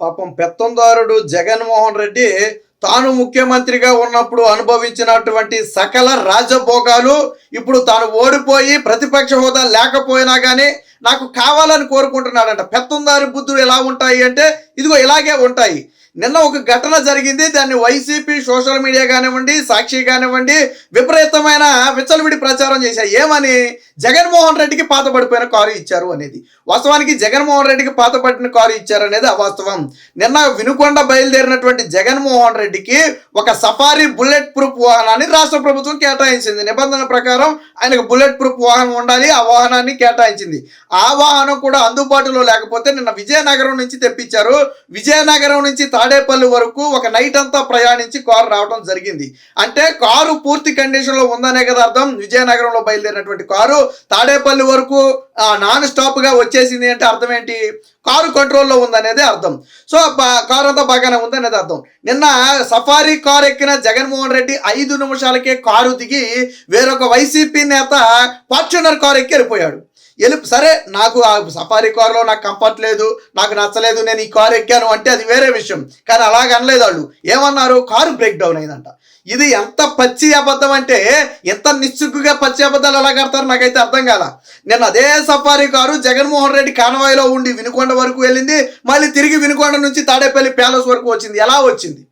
పాపం పెత్తందారుడు జగన్మోహన్ రెడ్డి తాను ముఖ్యమంత్రిగా ఉన్నప్పుడు అనుభవించినటువంటి సకల రాజభోగాలు ఇప్పుడు తాను ఓడిపోయి ప్రతిపక్ష హోదా లేకపోయినా కానీ నాకు కావాలని కోరుకుంటున్నాడంట. పెత్తందారి బుద్ధులు ఎలా ఉంటాయి అంటే ఇదిగో ఇలాగే ఉంటాయి. నిన్న ఒక ఘటన జరిగింది. దాన్ని వైసీపీ సోషల్ మీడియా కానివ్వండి, సాక్షి కానివ్వండి విపరీతమైన విచ్చలవిడి ప్రచారం చేశాయి. ఏమని? జగన్మోహన్ రెడ్డికి పాతపడిపోయిన కారు ఇచ్చారు అనేది. వాస్తవానికి జగన్మోహన్ రెడ్డికి పాతపడిన కారు ఇచ్చారు అనేది అవాస్తవం. నిన్న వినుకొండ బయలుదేరినటువంటి జగన్మోహన్ రెడ్డికి ఒక సఫారీ బుల్లెట్ ప్రూఫ్ వాహనాన్ని రాష్ట్ర ప్రభుత్వం కేటాయించింది. నిబంధన ప్రకారం ఆయనకు బుల్లెట్ ప్రూఫ్ వాహనం ఉండాలి. ఆ వాహనాన్ని కేటాయించింది. ఆ వాహనం కూడా అందుబాటులో లేకపోతే నిన్న విజయనగరం నుంచి తెప్పించారు. విజయనగరం నుంచి తాడేపల్లి వరకు ఒక నైట్ అంతా ప్రయాణించి కారు రావడం జరిగింది. అంటే కారు పూర్తి కండిషన్ లో ఉందనే కదా అర్థం. విజయనగరంలో బయలుదేరినటువంటి కారు తాడేపల్లి వరకు నాన్ స్టాప్ గా వచ్చేసింది అంటే అర్థం ఏంటి? కారు కంట్రోల్లో ఉందనేది అర్థం. సో కారు అంతా బాగానే ఉందనేది అర్థం. నిన్న సఫారీ కారు ఎక్కిన జగన్మోహన్ రెడ్డి 5 నిమిషాలకే కారు దిగి వేరొక వైసీపీ నేత ఫార్చునర్ కారు ఎక్కి వెళ్ళిపోయాడు. సరే, నాకు ఆ సఫారీ కారులో నాకు కంఫర్ట్ లేదు, నాకు నచ్చలేదు, నేను ఈ కారు ఎక్కాను అంటే అది వేరే విషయం. కానీ అలాగ అనలేదు వాళ్ళు. ఏమన్నారు? కారు బ్రేక్ డౌన్ అయిందంట. ఇది ఎంత పచ్చి అబద్ధం అంటే, ఎంత నిస్సిగ్గుగా పచ్చి అబద్ధాలు ఎలా కడతారు నాకైతే అర్థం కాల. నేను అదే సఫారీ కారు జగన్మోహన్ రెడ్డి కాన్వాయ్లో ఉండి వినుకొండ వరకు వెళ్ళింది, మళ్ళీ తిరిగి వినుకొండ నుంచి తాడేపల్లి ప్యాలెస్ వరకు వచ్చింది. ఎలా వచ్చింది?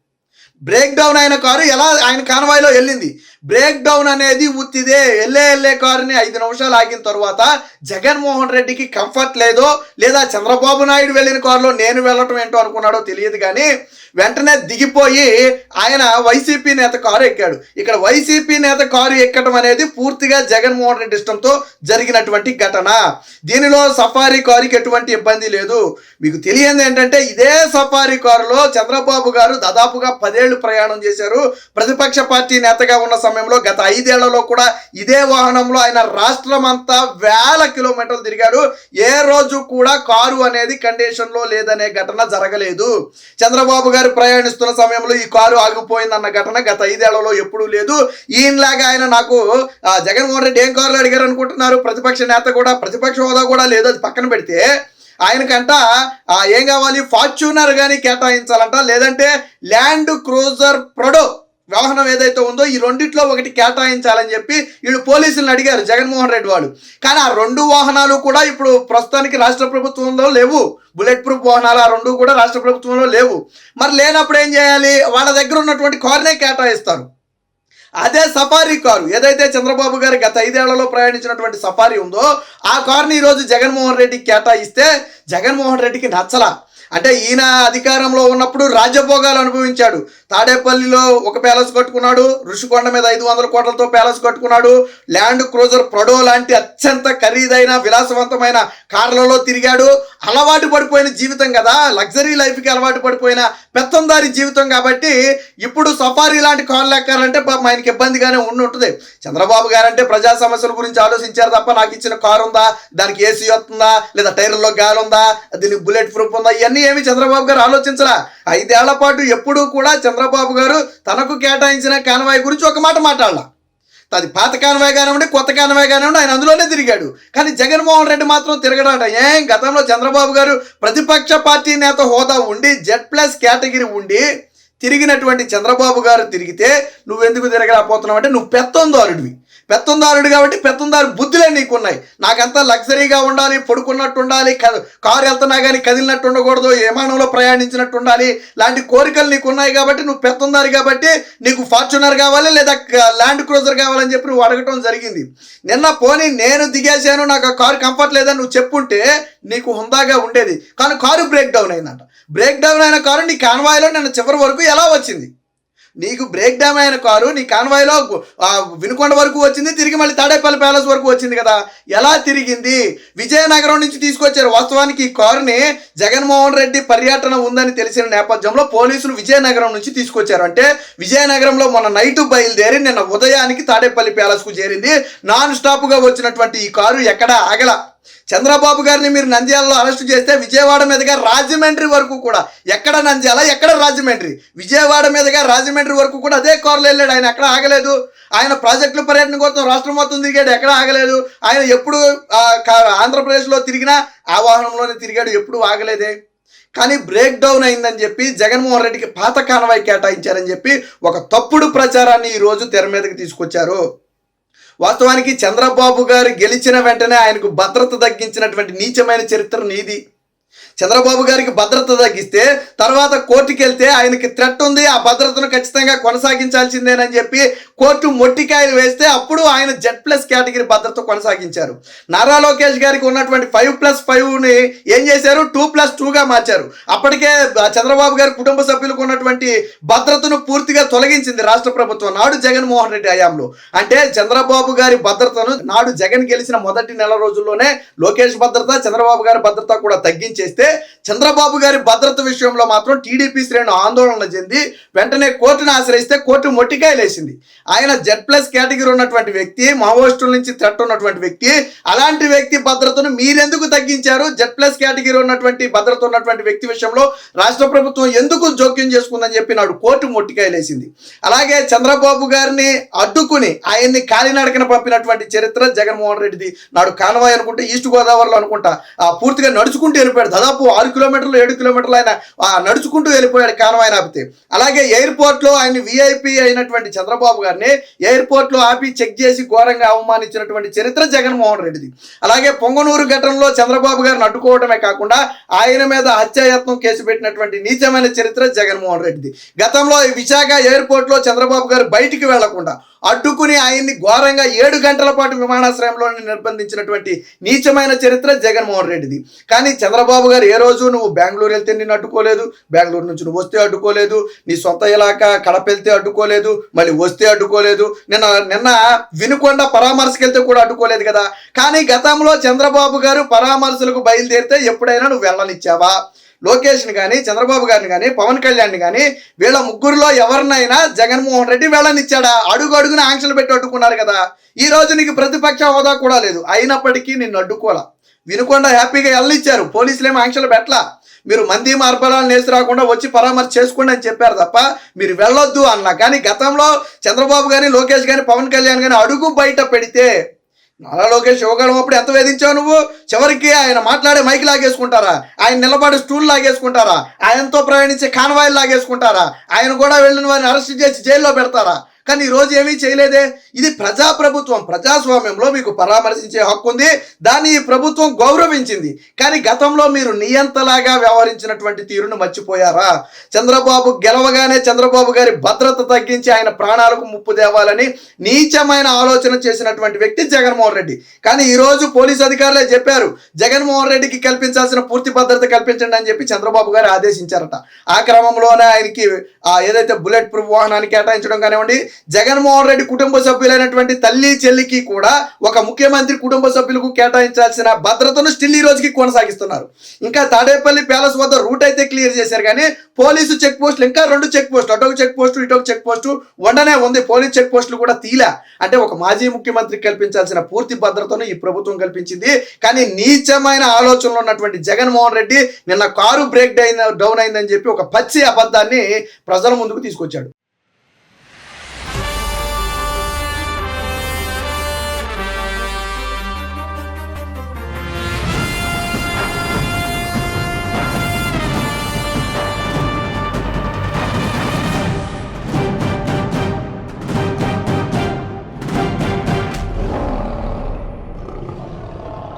బ్రేక్ డౌన్ అయిన కారు ఎలా ఆయన కాన్వాయ్లో వెళ్ళింది? బ్రేక్ డౌన్ అనేది ఉత్తిదే. వెళ్ళే కారుని 5 నిమిషాలు ఆగిన తర్వాత జగన్మోహన్ రెడ్డికి కంఫర్ట్ లేదో, లేదా చంద్రబాబు నాయుడు వెళ్ళిన కారులో నేను వెళ్ళటం ఏంటో అనుకున్నాడో తెలియదు కానీ వెంటనే దిగిపోయి ఆయన వైసీపీ నేత కారు ఎక్కాడు. ఇక్కడ వైసీపీ నేత కారు ఎక్కడం అనేది పూర్తిగా జగన్మోహన్ రెడ్డి ఇష్టంతో జరిగినటువంటి ఘటన. దీనిలో సఫారీ కారుకి ఎటువంటి ఇబ్బంది లేదు. మీకు తెలియంది ఏంటంటే, ఇదే సఫారీ కారులో చంద్రబాబు గారు దాదాపుగా 10 ఏళ్ళు ప్రయాణం చేశారు. ప్రతిపక్ష పార్టీ నేతగా ఉన్న సమయంలో గత 5 ఏళ్లలో కూడా ఇదే వాహనంలో ఆయన రాష్ట్రం అంతా వేల కిలోమీటర్లు తిరిగాడు. ఏ రోజు కూడా కారు అనేది కండిషన్ లో లేదనే ఘటన జరగలేదు. చంద్రబాబు గారు ప్రయాణిస్తున్న సమయంలో ఈ కారు ఆగిపోయిందన్న ఘటన గత 5 ఏళ్లలో ఎప్పుడూ లేదు. ఈయనలాగా ఆయన నాకు జగన్మోహన్ రెడ్డి ఏం కారులు అడిగారు అనుకుంటున్నారు? ప్రతిపక్ష నేత కూడా, ప్రతిపక్ష హోదా కూడా లేదు, అది పక్కన పెడితే ఆయనకంట ఏం కావాలి? ఫార్చ్యూనర్ కానీ కేటాయించాలంట, లేదంటే ల్యాండ్ క్రూజర్ ప్రొడో వాహనం ఏదైతే ఉందో ఈ రెండిట్లో ఒకటి కేటాయించాలని చెప్పి వీళ్ళు పోలీసులను అడిగారు జగన్మోహన్ రెడ్డి వాళ్ళు. కానీ ఆ 2 వాహనాలు కూడా ఇప్పుడు ప్రస్తుతానికి రాష్ట్ర ప్రభుత్వంలో లేవు. బుల్లెట్ ప్రూఫ్ వాహనాలు ఆ 2 కూడా రాష్ట్ర ప్రభుత్వంలో లేవు. మరి లేనప్పుడు ఏం చేయాలి? వాళ్ళ దగ్గర ఉన్నటువంటి కారునే కేటాయిస్తారు. అదే సఫారీ కారు ఏదైతే చంద్రబాబు గారు గత 5 ఏళ్లలో ప్రయాణించినటువంటి సఫారీ ఉందో ఆ కారుని ఈరోజు జగన్మోహన్ రెడ్డికి కేటాయిస్తే జగన్మోహన్ రెడ్డికి నచ్చలా. అంటే ఈయన అధికారంలో ఉన్నప్పుడు రాజ్యభోగాలు అనుభవించాడు. తాడేపల్లిలో ఒక ప్యాలెస్ కట్టుకున్నాడు, ఋషికొండ మీద 500 కోట్లతో ప్యాలెస్ కట్టుకున్నాడు, ల్యాండ్ క్రూజర్ ప్రొడో లాంటి అత్యంత ఖరీదైన విలాసవంతమైన కార్లలో తిరిగాడు. అలవాటు పడిపోయిన జీవితం కదా, లగ్జరీ లైఫ్కి అలవాటు పడిపోయిన పెత్తందారి జీవితం. కాబట్టి ఇప్పుడు సఫారీ లాంటి కార్లు ఎక్కాలంటే పాపం ఆయనకి ఇబ్బందిగానే ఉంటుంది. చంద్రబాబు గారంటే ప్రజా సమస్యల గురించి ఆలోచించారు తప్ప, నాకు ఇచ్చిన కారు ఉందా, దానికి ఏసీ వస్తుందా, లేదా టైర్లో గాలి ఉందా, దీనికి బుల్లెట్ ప్రూఫ్ ఉందా, ఇవన్నీ ఏమి చంద్రబాబు గారు ఆలోచించరా. 5 ఏళ్ల పాటు ఎప్పుడూ కూడా చంద్రబాబు గారు తనకు కేటాయించిన కాన్వాయ్ గురించి ఒక మాట మాట్లాడాల. అది పాత కాన్వాయ్ కానివ్వండి, కొత్త కాన్వాయ్ కానివ్వండి, ఆయన అందులోనే తిరిగాడు. కానీ జగన్మోహన్ రెడ్డి మాత్రం తిరగడాట. గతంలో చంద్రబాబు గారు ప్రతిపక్ష పార్టీ నేత హోదా ఉండి Z+ కేటగిరీ ఉండి తిరిగినటువంటి చంద్రబాబు గారు తిరిగితే నువ్వెందుకు తిరగలేకపోతున్నావు అంటే, నువ్వు పెత్తందారుడు కాబట్టి పెత్తందారు బుద్ధులే నీకున్నాయి. నాకంతా లగ్జరీగా ఉండాలి, పడుకున్నట్టు ఉండాలి, కారు వెళ్తున్నా కానీ కదిలినట్టు ఉండకూడదు, విమానంలో ప్రయాణించినట్టు ఉండాలి, లాంటి కోరికలు నీకు ఉన్నాయి కాబట్టి నువ్వు పెత్తందారు కాబట్టి నీకు ఫార్చునర్ కావాలి లేదా ల్యాండ్ క్రూజర్ కావాలని చెప్పి నువ్వు అడగటం జరిగింది. నిన్న పోనీ నేను దిగేశాను, నాకు ఆ కారు కంఫర్ట్ లేదని నువ్వు చెప్పుంటే నీకు హుందాగా ఉండేది. కానీ కారు బ్రేక్ డౌన్ అయిందంట. బ్రేక్ డౌన్ అయిన కారు నీ కాన్వాయ్లో నిన్న చివరి వరకు ఎలా వచ్చింది? నీకు బ్రేక్ డౌన్ అయిన కారు నీ కాన్వాయ్లో వినుకొండ వరకు వచ్చింది, తిరిగి మళ్ళీ తాడేపల్లి ప్యాలెస్ వరకు వచ్చింది కదా. ఎలా తిరిగింది? విజయనగరం నుంచి తీసుకొచ్చారు. వాస్తవానికి ఈ కారుని జగన్మోహన్ రెడ్డి పర్యటన ఉందని తెలిసిన నేపథ్యంలో పోలీసులు విజయనగరం నుంచి తీసుకొచ్చారు. అంటే విజయనగరంలో మొన్న నైట్ బయలుదేరి నిన్న ఉదయానికి తాడేపల్లి ప్యాలెస్కు చేరింది. నాన్ స్టాప్గా వచ్చినటువంటి ఈ కారు ఎక్కడా ఆగల. చంద్రబాబు గారిని మీరు నంద్యాలలో అరెస్ట్ చేస్తే విజయవాడ మీదుగా రాజమండ్రి వరకు కూడా, ఎక్కడ నంద్యాల ఎక్కడ రాజమండ్రి, విజయవాడ మీదుగా రాజమండ్రి వరకు కూడా అదే కారులో వెళ్ళాడు. ఆయన ఎక్కడ ఆగలేదు. ఆయన ప్రాజెక్టుల పర్యటన కోసం రాష్ట్రం మొత్తం తిరిగాడు, ఎక్కడ ఆగలేదు. ఆయన ఎప్పుడు ఆంధ్రప్రదేశ్లో తిరిగినా ఆ వాహనంలోనే తిరిగాడు, ఎప్పుడు ఆగలేదే. కానీ బ్రేక్ డౌన్ అయిందని చెప్పి జగన్మోహన్ రెడ్డికి పాత కాన్వాయ్ కేటాయించారని చెప్పి ఒక తప్పుడు ప్రచారాన్ని ఈరోజు తెర మీదకి తీసుకొచ్చారు. వాస్తవానికి చంద్రబాబు గారు గెలిచిన వెంటనే ఆయనకు భద్రత తగ్గించినటువంటి నీచమైన చరిత్ర నీది. చంద్రబాబు గారికి భద్రత తగ్గిస్తే తర్వాత కోర్టుకి వెళ్తే ఆయనకి థ్రెట్ ఉంది, ఆ భద్రతను ఖచ్చితంగా కొనసాగించాల్సిందేనని చెప్పి కోర్టు మొట్టికాయలు వేస్తే అప్పుడు ఆయన Z+ కేటగిరీ భద్రత కొనసాగించారు. నారా లోకేష్ గారికి ఉన్నటువంటి 5+5ని ఏం చేశారు, 2+2గా మార్చారు. అప్పటికే చంద్రబాబు గారి కుటుంబ సభ్యులకు ఉన్నటువంటి భద్రతను పూర్తిగా తొలగించింది రాష్ట్ర ప్రభుత్వం నాడు జగన్మోహన్ రెడ్డి హయాంలో. అంటే చంద్రబాబు గారి భద్రతను నాడు జగన్ గెలిచిన మొదటి నెల రోజుల్లోనే లోకేష్ భద్రత, చంద్రబాబు గారి భద్రత కూడా తగ్గించేస్తే చంద్రబాబు గారి భద్రత విషయంలో మాత్రం టీడీపీ శ్రేణులు ఆందోళన చెంది వెంటనే కోర్టును ఆశ్రయిస్తే కోర్టు మొట్టికాయలేసింది. ఆయన Z+ కేటగిరీ ఉన్నటువంటి వ్యక్తి, మావోయిస్టుల నుంచి థ్రెట్ ఉన్నటువంటి వ్యక్తి, అలాంటి వ్యక్తి భద్రతను మీరెందుకు తగ్గించారు? Z+ కేటగిరీ ఉన్నటువంటి భద్రత ఉన్నటువంటి వ్యక్తి విషయంలో రాష్ట్ర ప్రభుత్వం ఎందుకు జోక్యం చేసుకుందని చెప్పి నాడు కోర్టు మొట్టికాయలేసింది. అలాగే చంద్రబాబు గారిని అడ్డుకుని ఆయన్ని కాలినడకన పంపినటువంటి చరిత్ర జగన్మోహన్ రెడ్డిది. నాడు కాన్వాయ్ అనుకుంటే ఈస్ట్ గోదావరిలో అనుకుంటా పూర్తిగా నడుచుకుంటూ వెళ్ళిపోయాడు. దాదాపు 6 కిలోమీటర్లు 7 కిలోమీటర్లు ఆయన నడుచుకుంటూ వెళ్ళిపోయాడు కాన్వాయ్ ఆపితే. అలాగే ఎయిర్పోర్ట్లో ఆయన VIP అయినటువంటి చంద్రబాబు గారిని ఎయిర్పోర్ట్లో ఆపి చెక్ చేసి ఘోరంగా అవమానించినటువంటి చరిత్ర జగన్మోహన్ రెడ్డిది. అలాగే పొంగనూరు ఘటనలో చంద్రబాబు గారిని అడ్డుకోవడమే కాకుండా ఆయన మీద హత్యాయత్నం కేసు పెట్టినటువంటి నీచమైన చరిత్ర జగన్మోహన్ రెడ్డిది. గతంలో విశాఖ ఎయిర్పోర్ట్లో చంద్రబాబు గారు బయటికి వెళ్లకుండా అడ్డుకుని ఆయన్ని ఘోరంగా 7 గంటల పాటు విమానాశ్రయంలో నిర్బంధించినటువంటి నీచమైన చరిత్ర జగన్మోహన్ రెడ్డిది. కానీ చంద్రబాబు గారు ఏ రోజు నువ్వు బెంగళూరు వెళ్తే నిన్ను అడ్డుకోలేదు, బెంగళూరు నుంచి నువ్వు వస్తే అడ్డుకోలేదు, నీ సొంత ఇలాకా కడప వెళ్తే అడ్డుకోలేదు, మళ్ళీ వస్తే అడ్డుకోలేదు, నిన్న వినుకొండ పరామర్శకు వెళ్తే కూడా అడ్డుకోలేదు కదా. కానీ గతంలో చంద్రబాబు గారు పరామర్శలకు బయలుదేరితే ఎప్పుడైనా నువ్వు వెళ్ళనిచ్చావా? లోకేష్ని కానీ, చంద్రబాబు గారిని కానీ, పవన్ కళ్యాణ్ని కానీ వీళ్ళ ముగ్గురులో ఎవరినైనా జగన్మోహన్ రెడ్డి వెళ్ళనిచ్చాడా? అడుగు అడుగున ఆంక్షలు పెట్టి అడ్డుకున్నారు కదా. ఈ రోజు నీకు ప్రతిపక్ష హోదా కూడా లేదు, అయినప్పటికీ నిన్ను అడ్డుకోలా. వినుకొండ హ్యాపీగా వెళ్ళనిచ్చారు, పోలీసులు ఏమో ఆంక్షలు పెట్టలా. మీరు మంది మార్బలాలు నేసి రాకుండా వచ్చి పరామర్శ చేసుకోండి అని చెప్పారు తప్ప మీరు వెళ్ళొద్దు అన్నా. కానీ గతంలో చంద్రబాబు కానీ, లోకేష్ కానీ, పవన్ కళ్యాణ్ కానీ అడుగు బయట పెడితే నారా లోకేష్ యువగలం అప్పుడు ఎంత వేధించావు నువ్వు? చివరికి ఆయన మాట్లాడే మైక్ లాగేసుకుంటారా? ఆయన నిలబడే స్టూల్ లాగేసుకుంటారా? ఆయనతో ప్రయాణించే కాన్వాయిల్ లాగేసుకుంటారా? ఆయన కూడా వెళ్ళిన వారిని అరెస్ట్ చేసి జైల్లో పెడతారా? కానీ ఈరోజు ఏమీ చేయలేదే. ఇది ప్రజాప్రభుత్వం, ప్రజాస్వామ్యంలో మీకు పరామర్శించే హక్కు ఉంది, దాన్ని ఈ ప్రభుత్వం గౌరవించింది. కానీ గతంలో మీరు నియంతలాగా వ్యవహరించినటువంటి తీరును మర్చిపోయారా? చంద్రబాబు గెలవగానే చంద్రబాబు గారి భద్రత తగ్గించి ఆయన ప్రాణాలకు ముప్పు తేవాలని నీచమైన ఆలోచన చేసినటువంటి వ్యక్తి జగన్మోహన్ రెడ్డి. కానీ ఈరోజు పోలీసు అధికారులే చెప్పారు జగన్మోహన్ రెడ్డికి కల్పించాల్సిన పూర్తి భద్రత కల్పించండి అని చెప్పి చంద్రబాబు గారు ఆదేశించారట. ఆ క్రమంలోనే ఆయనకి ఏదైతే బుల్లెట్ ప్రూఫ్ వాహనాన్ని కేటాయించడం కానివ్వండి, జగన్మోహన్ రెడ్డి కుటుంబ సభ్యులైనటువంటి తల్లి చెల్లికి కూడా ఒక ముఖ్యమంత్రి కుటుంబ సభ్యులకు కేటాయించాల్సిన భద్రతను స్టిల్ ఈ రోజుకి కొనసాగిస్తున్నారు. ఇంకా తాడేపల్లి ప్యాలెస్ వద్ద రూట్ అయితే క్లియర్ చేశారు, కానీ పోలీసు చెక్ పోస్టులు ఇంకా 2 చెక్ పోస్టులు, అటొక చెక్ పోస్టు ఇటొక చెక్ పోస్టు ఉండనే ఉంది. పోలీస్ చెక్ పోస్టులు కూడా తీలా. అంటే ఒక మాజీ ముఖ్యమంత్రికి కల్పించాల్సిన పూర్తి భద్రతను ఈ ప్రభుత్వం కల్పించింది. కానీ నీచమైన ఆలోచనలు ఉన్నటువంటి జగన్మోహన్ రెడ్డి నిన్న కారు బ్రేక్ డౌన్ అయిందని చెప్పి ఒక పచ్చి అబద్ధాన్ని ప్రజల ముందుకు తీసుకొచ్చాడు.